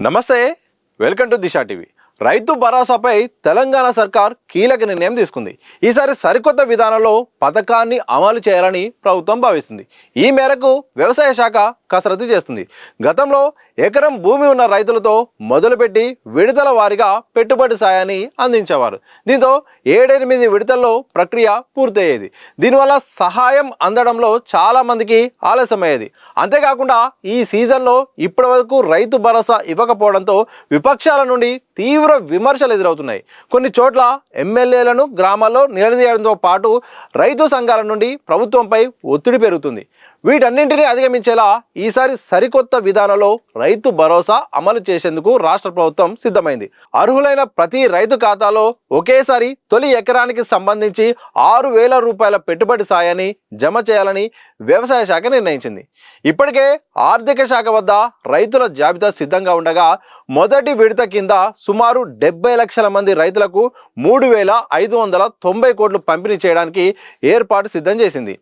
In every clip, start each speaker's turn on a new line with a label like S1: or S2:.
S1: నమస్తే, welcome to Disha TV. రైతు భరోసాపై తెలంగాణ సర్కార్ కీలక నిర్ణయం తీసుకుంది. ఈసారి సరికొత్త విధానంలో పథకాన్ని అమలు చేయాలని ప్రభుత్వం భావిస్తుంది. ఈ మేరకు వ్యవసాయ శాఖ కసరత్తు చేస్తుంది. గతంలో ఎకరం భూమి ఉన్న రైతులతో మొదలుపెట్టి విడతల వారీగా పెట్టుబడి సాయాన్ని అందించేవారు. దీంతో 7-8 విడతల్లో ప్రక్రియ పూర్తయ్యేది. దీనివల్ల సహాయం అందడంలో చాలా మందికి ఆలస్యమయ్యేది. అంతేకాకుండా ఈ సీజన్లో ఇప్పటివరకు రైతు భరోసా ఇవ్వకపోవడంతో విపక్షాల నుండి తీవ్ర విమర్శలు ఎదురవుతున్నాయి. కొన్ని చోట్ల ఎమ్మెల్యేలను గ్రామాల్లో నిలదీయడంతో పాటు రైతు సంఘాల నుండి ప్రభుత్వంపై ఒత్తిడి పెరుగుతుంది. వీటన్నింటినీ అధిగమించేలా ఈసారి సరికొత్త విధానంలో రైతు భరోసా అమలు చేసేందుకు రాష్ట్ర ప్రభుత్వం సిద్ధమైంది. అర్హులైన ప్రతి రైతు ఖాతాలో ఒకేసారి తొలి ఎకరానికి సంబంధించి 6,000 రూపాయల పెట్టుబడి సాయాన్ని జమ చేయాలని వ్యవసాయ శాఖ నిర్ణయించింది. ఇప్పటికే ఆర్థిక శాఖ వద్ద రైతుల జాబితా సిద్ధంగా ఉండగా మొదటి విడత కింద సుమారు 70 లక్షల మంది రైతులకు 3,590 కోట్లు పంపిణీ చేయడానికి ఏర్పాటు సిద్ధం చేసింది.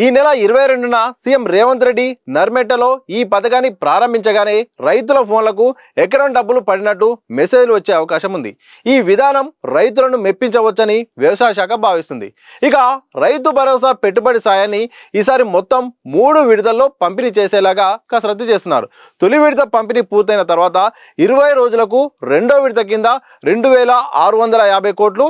S1: ఈ నెల 22న సీఎం రేవంత్ రెడ్డి నర్మెట్టలో ఈ పథకాన్ని ప్రారంభించగానే రైతుల ఫోన్లకు ఎకరం డబ్బులు పడినట్టు మెసేజ్లు వచ్చే అవకాశం ఉంది. ఈ విధానం రైతులను మెప్పించవచ్చని వ్యవసాయ శాఖ భావిస్తుంది. ఇక రైతు భరోసా పెట్టుబడి సాయాన్ని ఈసారి మొత్తం 3 విడతల్లో పంపిణీ చేసేలాగా కసరత్తు చేస్తున్నారు. తొలి విడత పంపిణీ పూర్తయిన తర్వాత 20 రోజులకు రెండో విడత కింద 2,650 కోట్లు,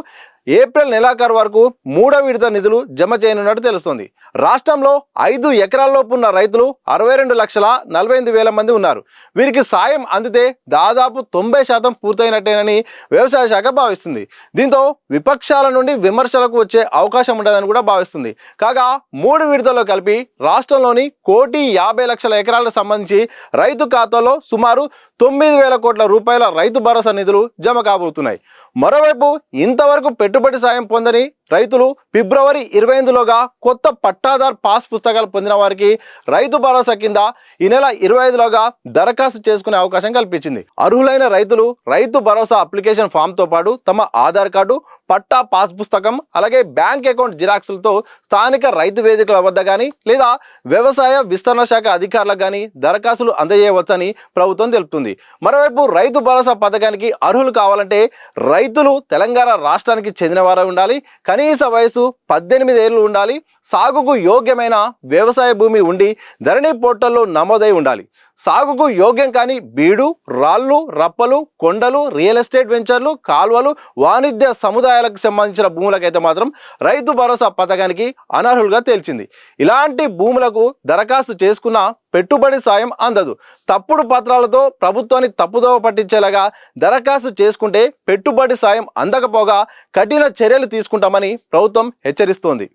S1: ఏప్రిల్ నెలాఖరు వరకు 3వ విడత నిధులు జమ చేయనున్నట్టు తెలుస్తోంది. రాష్ట్రంలో 5 ఎకరాల్లోపు ఉన్న రైతులు 62,48,000 మంది ఉన్నారు. వీరికి సాయం అందితే దాదాపు 90% పూర్తయినట్టేనని వ్యవసాయ శాఖ భావిస్తుంది. దీంతో విపక్షాల నుండి విమర్శలకు వచ్చే అవకాశం ఉండదని కూడా భావిస్తుంది. కాగా 3 విడతల్లో కలిపి రాష్ట్రంలోని 1,50,00,000 ఎకరాలకు సంబంధించి రైతు ఖాతాలో సుమారు 9,000 కోట్ల రూపాయల రైతు భరోసా నిధులు జమ కాబోతున్నాయి. మరోవైపు ఇంతవరకు పెట్టుబడి సాయం పొందని రైతులు ఫిబ్రవరి 25లోగా కొత్త పట్టాదార్ పాస్ పుస్తకాలు పొందిన వారికి రైతు భరోసా కింద ఈ నెల 25లోగా దరఖాస్తు చేసుకునే అవకాశం కల్పించింది. అర్హులైన రైతులు రైతు భరోసా అప్లికేషన్ ఫామ్తో పాటు తమ ఆధార్ కార్డు, పట్టా, పాస్ పుస్తకం, అలాగే బ్యాంక్ అకౌంట్ జిరాక్సులతో స్థానిక రైతు వేదికల వద్ద కానీ లేదా వ్యవసాయ విస్తరణ శాఖ అధికారులకు కానీ దరఖాస్తులు అందజేయవచ్చని ప్రభుత్వం తెలుపుతుంది. మరోవైపు రైతు భరోసా పథకానికి అర్హులు కావాలంటే రైతులు తెలంగాణ రాష్ట్రానికి చెందినవారై ఉండాలి, కనీస వయసు 18 ఏళ్ళు ఉండాలి, సాగుకు యోగ్యమైన వ్యవసాయ భూమి ఉండి ధరణి పోర్టల్లో నమోదై ఉండాలి. సాగుకు యోగ్యం కాని బీడు, రాళ్ళు, రప్పలు, కొండలు, రియల్ ఎస్టేట్ వెంచర్లు, కాలువలు, వాణిజ్య సముదాయాలకు సంబంధించిన భూములకైతే మాత్రం రైతు భరోసా పథకానికి అనర్హులుగా తేల్చింది. ఇలాంటి భూములకు దరఖాస్తు చేసుకున్న పెట్టుబడి సాయం అందదు. తప్పుడు పత్రాలతో ప్రభుత్వాన్ని తప్పుదోవ పట్టించేలాగా దరఖాస్తు చేసుకుంటే పెట్టుబడి సాయం అందకపోగా కఠిన చర్యలు తీసుకుంటామని ప్రభుత్వం హెచ్చరిస్తోంది.